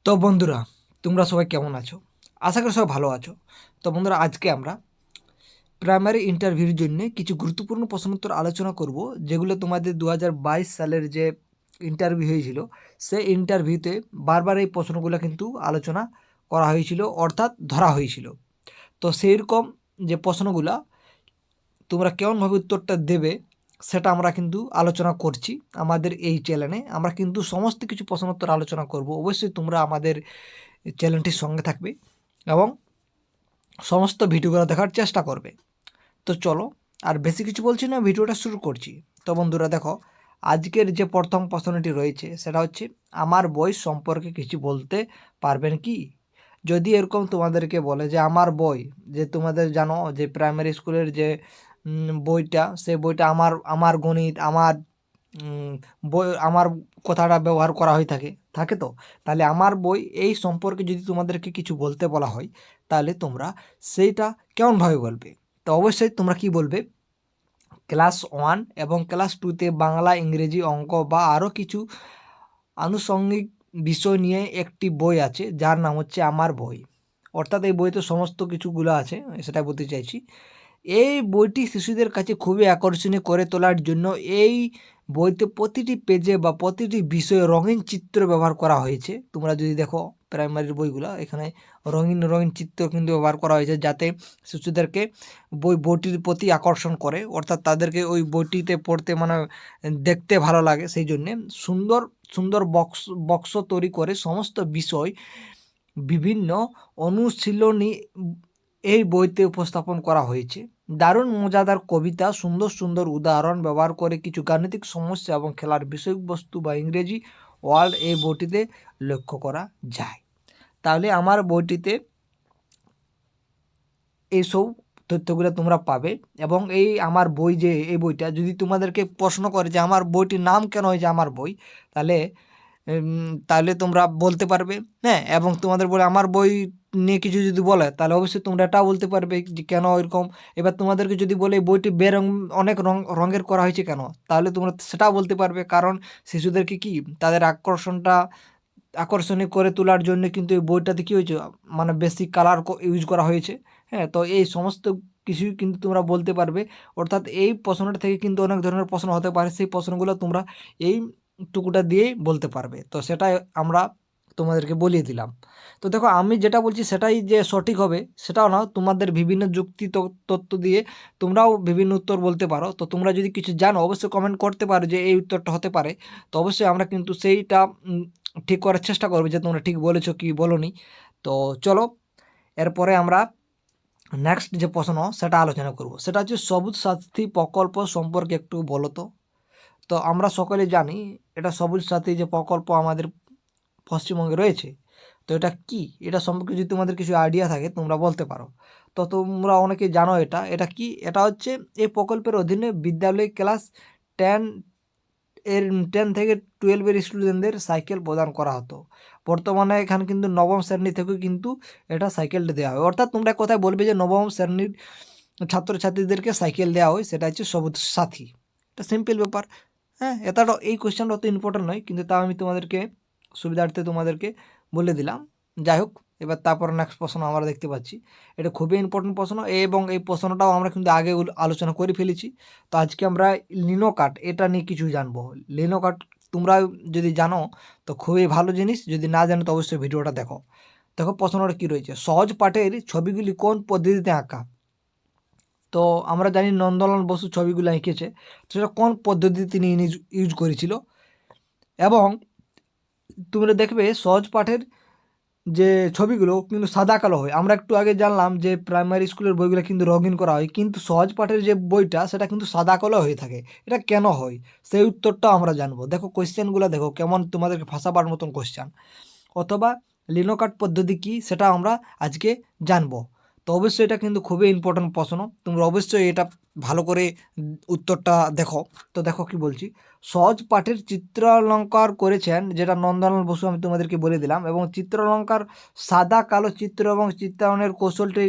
তো বন্ধুরা, তোমরা সবাই কেমন আছো? আশা করি সবাই ভালো আছো। তো বন্ধুরা, আজকে আমরা প্রাইমারি ইন্টারভিউর জন্যে কিছু গুরুত্বপূর্ণ প্রশ্নোত্তর আলোচনা করব, যেগুলো তোমাদের 2022 সালের যে ইন্টারভিউ হয়েছিল, সেই ইন্টারভিউতে বারবার এই প্রশ্নগুলো কিন্তু আলোচনা করা হয়েছিল, অর্থাৎ ধরা হয়েছিল। তো সেইরকম যে প্রশ্নগুলা তোমরা কেমনভাবে উত্তরটা দেবে, সেটা আমরা কিন্তু আলোচনা করছি আমাদের এই চ্যানেলে। আমরা কিন্তু সমস্ত কিছু প্রশ্নোত্তর আলোচনা করব। অবশ্যই তোমরা আমাদের চ্যানেলটির সঙ্গে থাকবে এবং সমস্ত ভিডিওগুলো দেখার চেষ্টা করবে। তো চলো, আর বেশি কিছু বলছি না, ভিডিওটা শুরু করছি। তো বন্ধুরা দেখো, আজকের যে প্রথম প্রশ্নটি রয়েছে সেটা হচ্ছে, আমার বই সম্পর্কে কিছু বলতে পারবেন কি? যদি এরকম তোমাদেরকে বলে যে আমার বই, যে তোমাদের জানো যে প্রাইমারি স্কুলের যে বইটা, সেই বইটা আমার আমার গণিত, আমার বই, আমার কথাটা ব্যবহার করা হয়ে থাকে থাকে তো, তাহলে আমার বই এই সম্পর্কে যদি তোমাদেরকে কিছু বলতে বলা হয়, তাহলে তোমরা সেইটা কেমনভাবে বলবে? তো অবশ্যই তোমরা কি বলবে, ক্লাস 1 এবং ক্লাস 2তে বাংলা, ইংরেজি, অঙ্ক বা আরও কিছু আনুষঙ্গিক বিষয় নিয়ে একটি বই আছে যার নাম হচ্ছে আমার বই। অর্থাৎ এই বইতে সমস্ত কিছুগুলো আছে, সেটা বলতে চাইছি। এই বইটি শিশুদের কাছে খুবই আকর্ষণীয় করে তোলার জন্য এই বইতে প্রতিটি পেজে বা প্রতিটি বিষয়ে রঙিন চিত্র ব্যবহার করা হয়েছে। তোমরা যদি দেখো প্রাইমারির বইগুলো, এখানে রঙিন রঙিন চিত্র কিন্তু ব্যবহার করা হয়েছে, যাতে শিশুদেরকে বইটির প্রতি আকর্ষণ করে, অর্থাৎ তাদেরকে ওই বইটিতে পড়তে মানে দেখতে ভালো লাগে। সেই জন্যে সুন্দর সুন্দর বক্স তৈরি করে সমস্ত বিষয়, বিভিন্ন অনুশীলনী এই বইতে উপস্থাপন করা হয়েছে। দারুণ মজাদার কবিতা, সুন্দর সুন্দর উদাহরণ ব্যবহার করে কিছু গাণিতিক সমস্যা এবং খেলার বিষয়বস্তু বা ইংরেজি ওয়ার্ড এই বইটিতে লক্ষ্য করা যায়। তাহলে আমার বইটিতে এইসব তথ্যগুলো তোমরা পাবে। এবং এই আমার বই, যে এই বইটা যদি তোমাদেরকে প্রশ্ন করে যে আমার বইটির নাম কেন হয়েছে আমার বই, তাহলে তাহলে তোমরা বলতে পারবে। হ্যাঁ, এবং তোমাদের বলে আমার বই নিয়ে কিছু যদি বলে, তাহলে অবশ্যই তোমরা এটাও বলতে পারবে যে কেন এরকম। এবার তোমাদেরকে যদি বলে এই বইটি অনেক রঙের করা হয়েছে কেন, তাহলে তোমরা সেটাও বলতে পারবে। কারণ শিশুদেরকে কি তাদের আকর্ষণীয় করে তোলার জন্য কিন্তু এই বইটাতে কী হয়েছে, মানে বেশি কালার ইউজ করা হয়েছে। হ্যাঁ, তো এই সমস্ত কিছুই কিন্তু তোমরা বলতে পারবে। অর্থাৎ এই প্রশ্নটা থেকে কিন্তু অনেক ধরনের প্রশ্ন হতে পারে, সেই প্রশ্নগুলো তোমরা এই টুকুটা দিয়েই বলতে পারবে। তো সেটাই আমরা তোমাদেরকে বলিয়ে দিলাম। তো দেখো, আমি যেটা বলছি সেটাই যে সঠিক হবে সেটাও না, তোমাদের বিভিন্ন যুক্তি তত্ত্ব দিয়ে তোমরাও বিভিন্ন উত্তর বলতে পারো। তো তোমরা যদি কিছু জানো অবশ্যই কমেন্ট করতে পারো যে এই উত্তরটা হতে পারে। তো অবশ্যই আমরা কিন্তু সেইটা ঠিক করার চেষ্টা করবো যে তোমরা ঠিক বলেছো কি বলোনি। তো চলো, এরপরে আমরা নেক্সট যে প্রশ্ন সেটা আলোচনা করব, সেটা হচ্ছে সবুজ সাথী প্রকল্প সম্পর্কে একটু বলো তো। তো আমরা সকলে জানি এটা সবুজ সাথী যে প্রকল্প আমাদের পশ্চিমবঙ্গে রয়েছে। তো এটা কি, এটা সম্পর্কে যদি তোমাদের কিছু আইডিয়া থাকে তোমরা বলতে পারো। তো তোমরা অনেকে জানো এটা কি। এটা হচ্ছে এই প্রকল্পের অধীনে বিদ্যালয়ে ক্লাস 10 এর 10 থেকে 12 স্টুডেন্টদের সাইকেল প্রদান করা হতো। বর্তমানে এখানে কিন্তু নবম শ্রেণী থেকেও কিন্তু এটা সাইকেলটা দেওয়া হয়। অর্থাৎ তোমরা কোথায় বলবে যে নবম শ্রেণীর ছাত্রছাত্রীদেরকে সাইকেল দেওয়া হয়, সেটা হচ্ছে সবুজ সাথী। এটা সিম্পল ব্যাপার। হ্যাঁ, এতটা এই কোয়েশ্চেনটা অত ইম্পর্টেন্ট নয়, কিন্তু তাও আমি তোমাদেরকে সুবিধার্থে তোমাদেরকে বলে দিলাম। যাই হোক, এবার তারপর নেক্সট প্রশ্ন আমরা দেখতে পাচ্ছি। এটা খুবই ইম্পর্টেন্ট প্রশ্ন, এবং এই প্রশ্নটাও আমরা কিন্তু আগে আলোচনা করে ফেলেছি। তো আজকে আমরা লিনো কাট এটা নিয়ে কিছু জানবো। লিনো কাট তোমরা যদি জানো তো খুবই ভালো জিনিস, যদি না জানো তো অবশ্যই ভিডিওটা দেখো। দেখো প্রশ্নটা কী রয়েছে, সহজ পাঠের ছবিগুলি কোন পদ্ধতিতে আঁকা? তো আমরা জানি নন্দলাল বসু ছবিগুলো এঁকেছে, তো সেটা কোন পদ্ধতি তিনি ইউজ করেছিল? এবং তোমরা দেখবে সহজ পাঠের যে ছবিগুলো কিন্তু সাদা কালো হয়। আমরা একটু আগে জানলাম যে প্রাইমারি স্কুলের বইগুলো কিন্তু রঙিন করা হয়, কিন্তু সহজ পাঠের যে বইটা সেটা কিন্তু সাদা কালো হয়ে থাকে। এটা কেন হয় সেই উত্তরটাও আমরা জানবো। দেখো কোয়েশ্চেনগুলো দেখো কেমন তোমাদেরকে ফাঁসাবার মতন কোয়েশ্চেন। অথবা লিনো কাট পদ্ধতি কী সেটা আমরা আজকে জানবো। তো অবশ্যই এটা কিন্তু খুবই ইম্পর্টেন্ট প্রশ্ন, তোমরা অবশ্যই এটা ভালো করে উত্তরটা দেখো। তো দেখো কি বলছি, সহজ পাঠের চিত্রালঙ্কার করেছেন যেটা নন্দলাল বসু, আমি তোমাদেরকে বলে দিলাম। এবং চিত্রালঙ্কার সাদা কালো চিত্র এবং চিত্রায়নের কৌশলটি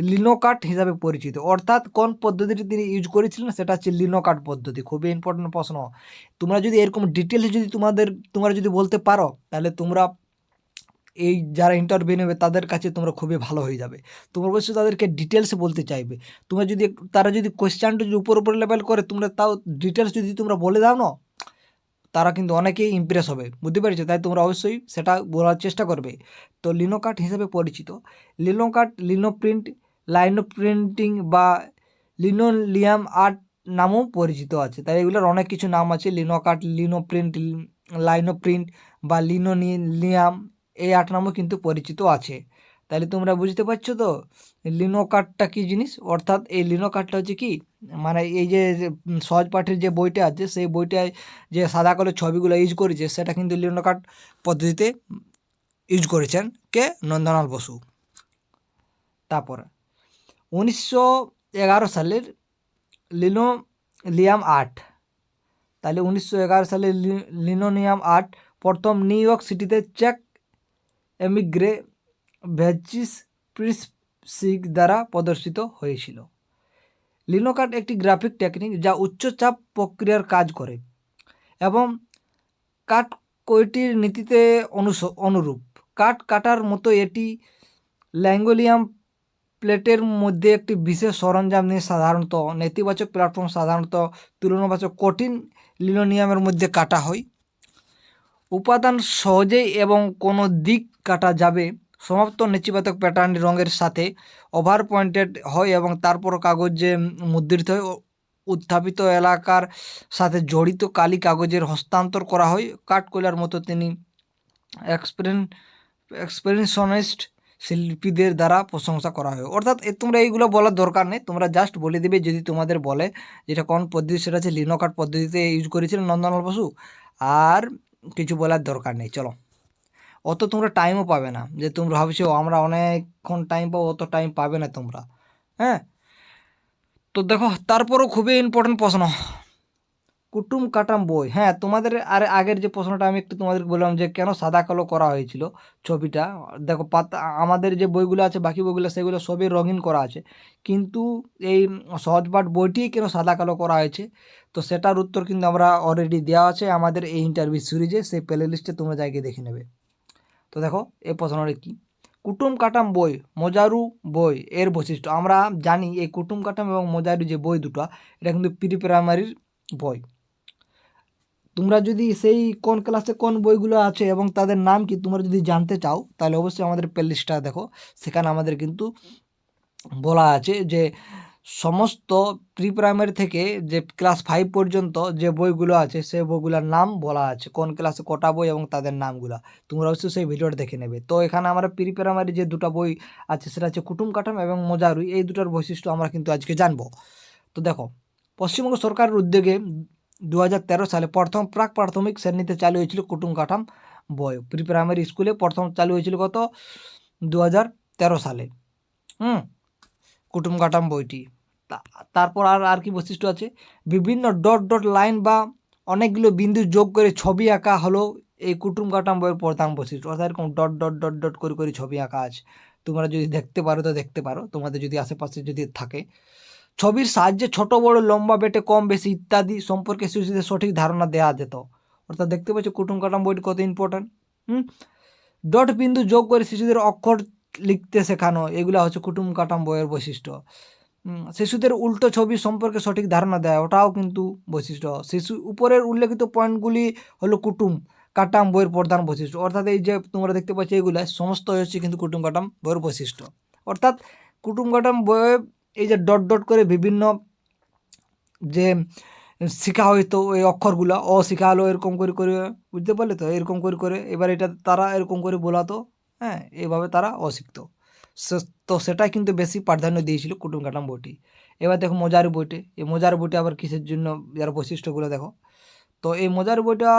লিনো কাট হিসাবে পরিচিত। অর্থাৎ কোন পদ্ধতিটি তিনি ইউজ করেছিলেন সেটা হচ্ছে লিনো কাট পদ্ধতি। খুবই ইম্পর্টেন্ট প্রশ্ন। তোমরা যদি এরকম ডিটেলস যদি তোমরা যদি বলতে পারো, তাহলে তোমরা এই যারা ইন্টারভিউ নেবে তাদের কাছে তোমরা খুবই ভালো হয়ে যাবে। তোমরা অবশ্যই তাদেরকে ডিটেলসে বলতে চাইবে। তোমরা যদি তারা যদি কোয়েশ্চেনটা যদি উপর লেভেল করে তোমরা তাও ডিটেলস যদি তোমরা বলে দাও না, তারা কিন্তু অনেকেই ইমপ্রেস হবে, বুঝতে পেরেছো? তাই তোমরা অবশ্যই সেটা বলার চেষ্টা করবে। তো লিনোকাট হিসেবে পরিচিত লিনোকাট, লিনোপ্রিন্ট, লাইনো প্রিন্টিং বা লিনোলিয়াম আর্ট নামেও পরিচিত আছে। তাই এগুলোর অনেক কিছু নাম আছে, লিনোকাট, লিনোপ্রিন্ট, লাইনোপ্রিন্ট বা লিনোলিয়াম, এই আর্ট নামও কিন্তু পরিচিত আছে। তাহলে তোমরা বুঝতে পারছো তো লিনোকাটটা কী জিনিস। অর্থাৎ এই লিনোকাটটা হচ্ছে কি, মানে এই যে সহজ পাঠের যে বইটা আছে সেই বইটায় যে সাদা কালো ছবিগুলো ইউজ করেছে সেটা কিন্তু লিনোকাট পদ্ধতিতে ইউজ করেছেন কে, নন্দলাল বসু। তারপরে 1911 সালের লিনোলিয়াম আর্ট, তাহলে 1911 সালে লিনোলিয়াম আর্ট প্রথম নিউ ইয়র্ক সিটিতে চেক এমিগ্রে ভেচিস প্রিসিক দ্বারা প্রদর্শিত হয়েছিল। লিনোকাট একটি গ্রাফিক টেকনিক যা উচ্চ চাপ প্রক্রিয়ার কাজ করে এবং কাঠ কয়টির নীতিতে অনুরূপ। কাঠ কাটার মতো এটি ল্যাঙ্গোলিয়াম প্লেটের মধ্যে একটি বিশেষ সরঞ্জাম নিয়ে সাধারণত নেতিবাচক প্ল্যাটফর্ম সাধারণত তুলনাবাচক কঠিন লিনোনিয়ামের মধ্যে কাটা হয়। উপাদান সহজেই এবং কোনো দিক কাটা যাবে সমাপ্ত নেতিবাচক প্যাটার্ন রঙের সাথে ওভার পয়েন্টেড হয় এবং তারপর কাগজে মুদ্রিত হয়। উত্থাপিত এলাকার সাথে জড়িত কালি কাগজের হস্তান্তর করা হয়। কাঠকয়লার মতো তিনি এক্সপ্রেশনিস্ট শিল্পীদের দ্বারা প্রশংসা করা হয়। অর্থাৎ তোমরা এইগুলো বলার দরকার নেই, তোমরা জাস্ট বলে দেবে যদি তোমাদের বলে যেটা কোন পদ্ধতি, সেটা হচ্ছে লিনোকাট পদ্ধতিতে ইউজ করেছিলেন নন্দলাল বসু। আর কিছু বলার দরকার নেই। চলো, অত তোমরা টাইমও পাবে না যে তোমরা ভাবছো আমরা অনেকক্ষণ টাইম পাবো, অত টাইম পাবে না তোমরা। হ্যাঁ, তো দেখো তারপরও খুবই ইম্পর্টেন্ট প্রশ্ন, কুটুম কাটাম বই। হ্যাঁ, তোমাদের আর আগের যে প্রশ্নটা আমি একটু তোমাদেরকে বললাম যে কেন সাদা কালো করা হয়েছিল ছবিটা। দেখো পাতা আমাদের যে বইগুলো আছে বাকি বইগুলো সেগুলো সবই রঙিন করা আছে, কিন্তু এই সহজপাঠ বইটি কেন সাদা কালো করা হয়েছে তো সেটার উত্তর কিন্তু আমরা অলরেডি দেওয়া আছে আমাদের এই ইন্টারভিউ সিরিজে, সেই প্লে লিস্টে তোমরা জায়গায় দেখে নেবে। তো দেখো এই প্রশ্নটা কি, কুটুম কাটাম বই মজারু বই এর বৈশিষ্ট্য। আমরা জানি এই কুটুম কাটাম এবং মজারু যে বই দুটো এটা কিন্তু প্রি প্রাইমারির বই। তোমরা যদি সেই কোন ক্লাসে কোন বইগুলো আছে এবং তাদের নাম কি তোমরা যদি জানতে চাও তাহলে অবশ্যই আমাদের প্লেলিস্টটা দেখো, সেখানে আমাদের কিন্তু বলা আছে যে সমস্ত প্রি প্রাইমারি থেকে যে ক্লাস 5 পর্যন্ত যে বইগুলো আছে সেই বইগুলোর নাম বলা আছে, কোন ক্লাসে কটা বই এবং তাদের নামগুলো। তোমরা অবশ্যই সেই ভিডিওটা দেখে নেবে। তো এখানে আমরা প্রি প্রাইমারি যে দুটো বই আছে সেটা হচ্ছে কুটুম কাটাম এবং মজারুই, এই দুটোর বৈশিষ্ট্য আমরা কিন্তু আজকে জানবো। তো দেখো, পশ্চিমবঙ্গ সরকারের উদ্যোগে 2013 সালে প্রথম প্রাক প্রাথমিক শ্রেণীতে চালু হয়েছিল কুটুম কাটাম বই। প্রি প্রাইমারি স্কুলে প্রথম চালু হয়েছিল কত 2013 সালে। কুটুম কাটাম বইটি। তারপর আর কি বৈশিষ্ট্য আছে, বিভিন্ন ডট ডট লাইন বা অনেকগুলো বিন্দু যোগ করে ছবি আঁকা হলো এই কুটুম কাটাম বইয়ের প্রধান বৈশিষ্ট্য। অর্থাৎ এরকম ডট ডট ডট ডট করে করে ছবি আঁকা আছে, তোমরা যদি দেখতে পারো তো দেখতে পারো, তোমাদের যদি আশেপাশে যদি থাকে। ছবির সাহায্যে ছোট বড় লম্বা বেটে কম বেশি ইত্যাদি সম্পর্কে শিশুদের সঠিক ধারণা দেওয়া যেত। অর্থাৎ দেখতে পাচ্ছ কুটুম কাটাম বইটি কত ইম্পর্ট্যান্ট। ডট বিন্দু যোগ করে শিশুদের অক্ষর লিখতে শেখানো, এগুলো হচ্ছে কুটুম কাটাম বইয়ের বৈশিষ্ট্য। শিশুদের উল্টো ছবি সম্পর্কে সঠিক ধারণা দেয়, ওটাও কিন্তু বৈশিষ্ট্য। শিশু উপরের উল্লেখিত পয়েন্টগুলি হলো কুটুম কাটাম বইয়ের প্রধান বৈশিষ্ট্য। অর্থাৎ এই যে তোমরা দেখতে পাচ্ছ এগুলো সমস্ত হচ্ছে কিন্তু কুটুম কাটাম বইয়ের বৈশিষ্ট্য। অর্থাৎ কুটুম কাটাম বইয়ে এই যে ডট ডট করে বিভিন্ন যে শেখা হয়তো ওই অক্ষরগুলো শেখা হলো এরকম করে করে, বুঝতে পারলে তো, এরকম করে করে এবার এটা তারা এরকম করে বলাতো, হ্যাঁ এইভাবে তারা শিখত। তো সেটাই কিন্তু বেশি প্রাধান্য দিয়েছিল কুটুম কাটাম বইটি। এবার দেখো মজার বইটি, এই মজার বইটি আবার কিসের জন্য, যার বৈশিষ্ট্যগুলো দেখো। তো এই মজার বইটা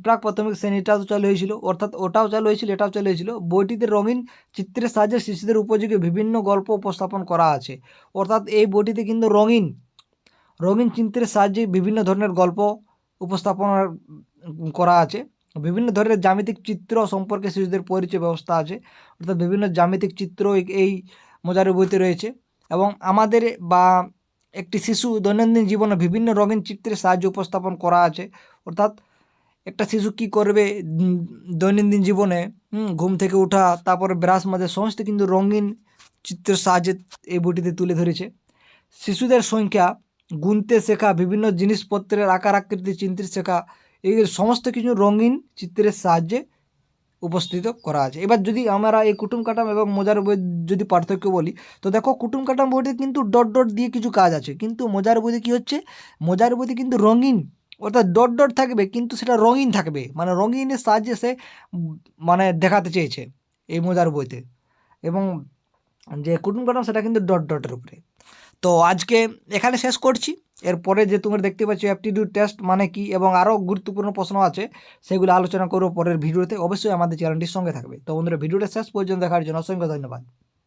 প্রাক প্রাথমিক শ্রেণীটাও চালু হয়েছিল, অর্থাৎ ওটাও চালু হয়েছিল এটাও চালু হয়েছিল। বইটিতে রঙিন চিত্রের সাহায্যে শিশুদের উপযোগী বিভিন্ন গল্প উপস্থাপন করা আছে। অর্থাৎ এই বইটিতে কিন্তু রঙিন চিত্রের সাহায্যে বিভিন্ন ধরনের গল্প উপস্থাপন করা আছে। বিভিন্ন ধরনের জ্যামিতিক চিত্র সম্পর্কে শিশুদের পরিচয় ব্যবস্থা আছে। অর্থাৎ বিভিন্ন জ্যামিতিক চিত্র এই মজার বইতে রয়েছে এবং আমাদের বা একটি শিশু দৈনন্দিন জীবনে বিভিন্ন রঙিন চিত্রের সাহায্যে উপস্থাপন করা আছে। অর্থাৎ একটা শিশু কি করবে দৈনন্দিন জীবনে, ঘুম থেকে ওঠা, তারপরে ব্রাশ মাজা, সমস্ত কিন্তু রঙিন চিত্রের সাহায্যে এই বইটিতে তুলে ধরেছে। শিশুদের সংখ্যা, গুনতে শেখা, বিভিন্ন জিনিসপত্রের আকার আকৃতি চিনতে শেখা, এই সমস্ত কিছু রঙিন চিত্রের সাহায্যে উপস্থিত করা আছে। এবার যদি আমরা এই কুটুম কাটাম এবং মজার বই যদি পার্থক্য বলি, তো দেখো কুটুম কাটাম বইতে কিন্তু ডট ডট দিয়ে কিছু কাজ আছে, কিন্তু মজার বইতে কী হচ্ছে, মজার বইতে কিন্তু রঙিন, অর্থাৎ ডট ডট থাকবে কিন্তু সেটা রঙিন থাকবে, মানে রঙিনের সাহায্যে সে মানে দেখাতে চেয়েছে এই মজার বইতে। এবং যে কুটুম কাটাম সেটা কিন্তু ডট ডটের উপরে। তো আজকে এখানে শেষ করছি। এরপরে যে তোমরা দেখতে পাচ্ছ অ্যাপটিটিউড টেস্ট মানে কি এবং আরও গুরুত্বপূর্ণ প্রশ্ন আছে, সেগুলো আলোচনা করবো পরের ভিডিওতে। অবশ্যই আমাদের চ্যানেলটির সঙ্গে থাকবে। তো বন্ধুরা, ভিডিওটা শেষ পর্যন্ত দেখার জন্য অসংখ্য ধন্যবাদ।